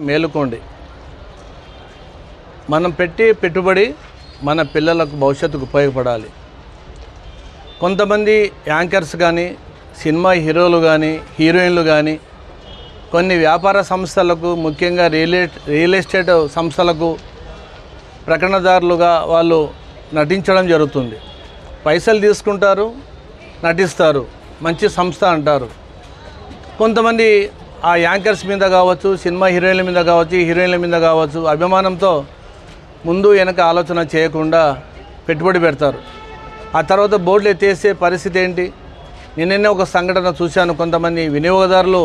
మేలుకోండి. మనం పెట్టే పెట్టుబడి మన పిల్లలకు భవిష్యత్తుకు ఉపయోగపడాలి. కొంతమంది యాంకర్స్ కానీ, సినిమా హీరోలు కానీ, హీరోయిన్లు కానీ కొన్ని వ్యాపార సంస్థలకు, ముఖ్యంగా రియల్ ఎస్టేట్ సంస్థలకు ప్రకటనదారులుగా వాళ్ళు నటించడం జరుగుతుంది. పైసలు తీసుకుంటారు, నటిస్తారు, మంచి సంస్థ అంటారు. కొంతమంది ఆ యాంకర్స్ మీద కావచ్చు, సినిమా హీరోయిన్ల మీద కావచ్చు, హీరోయిన్ల మీద కావచ్చు అభిమానంతో ముందు వెనక ఆలోచన చేయకుండా పెట్టుబడి పెడతారు. ఆ తర్వాత బోర్డులు ఎత్తేసే పరిస్థితి ఏంటి? నిన్నే ఒక సంఘటన చూశాను. కొంతమంది వినియోగదారులు,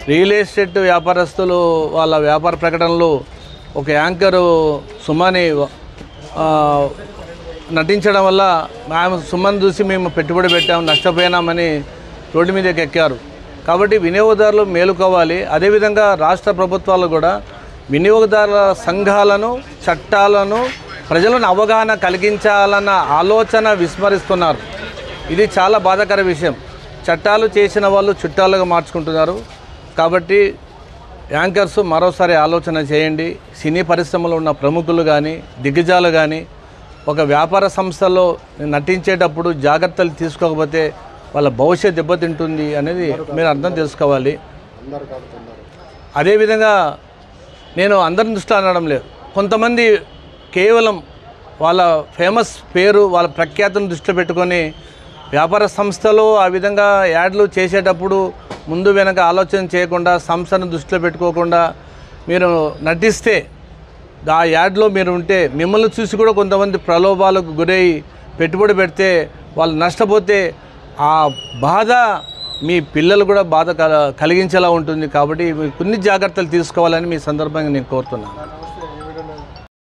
రియల్ ఎస్టేట్ వ్యాపారస్తులు వాళ్ళ వ్యాపార ప్రకటనలు ఒక యాంకరు సుమని నటించడం వల్ల మేము సుమన్ చూసి మేము పెట్టుబడి పెట్టాము, నష్టపోయినామని రోడ్డు మీదకి ఎక్కారు. కాబట్టి వినియోగదారులు మేలుకోవాలి. అదేవిధంగా రాష్ట్ర ప్రభుత్వాలు కూడా వినియోగదారుల సంఘాలను, చట్టాలను ప్రజలను అవగాహన కలిగించాలన్న ఆలోచన విస్మరిస్తున్నారు. ఇది చాలా బాధాకర విషయం. చట్టాలు చేసిన వాళ్ళు చుట్టాలుగా మార్చుకుంటున్నారు. కాబట్టి యాంకర్స్ మరోసారి ఆలోచన చేయండి. సినీ పరిశ్రమలో ఉన్న ప్రముఖులు కానీ, దిగ్గజాలు కానీ ఒక వ్యాపార సంస్థలో నటించేటప్పుడు జాగ్రత్తలు తీసుకోకపోతే వాళ్ళ భవిష్యత్తు దెబ్బతింటుంది అనేది మీరు అర్థం చేసుకోవాలి. అదేవిధంగా నేను అందరిని దృష్టి అనడం లేదు. కొంతమంది కేవలం వాళ్ళ ఫేమస్ పేరు, వాళ్ళ ప్రఖ్యాతిని దృష్టిలో పెట్టుకొని వ్యాపార సంస్థలో ఆ విధంగా యాడ్లు చేసేటప్పుడు ముందు వెనక ఆలోచన చేయకుండా, సంస్థను దృష్టిలో పెట్టుకోకుండా మీరు నటిస్తే, ఆ యాడ్లో మీరు ఉంటే మిమ్మల్ని చూసి కూడా కొంతమంది ప్రలోభాలకు గురై పెట్టుబడి పెడితే వాళ్ళు నష్టపోతే ఆ బాధ మీ పిల్లలు కూడా బాధ కలిగించేలా ఉంటుంది. కాబట్టి కొన్ని జాగ్రత్తలు తీసుకోవాలని మీ సందర్భంగా నేను కోరుతున్నాను.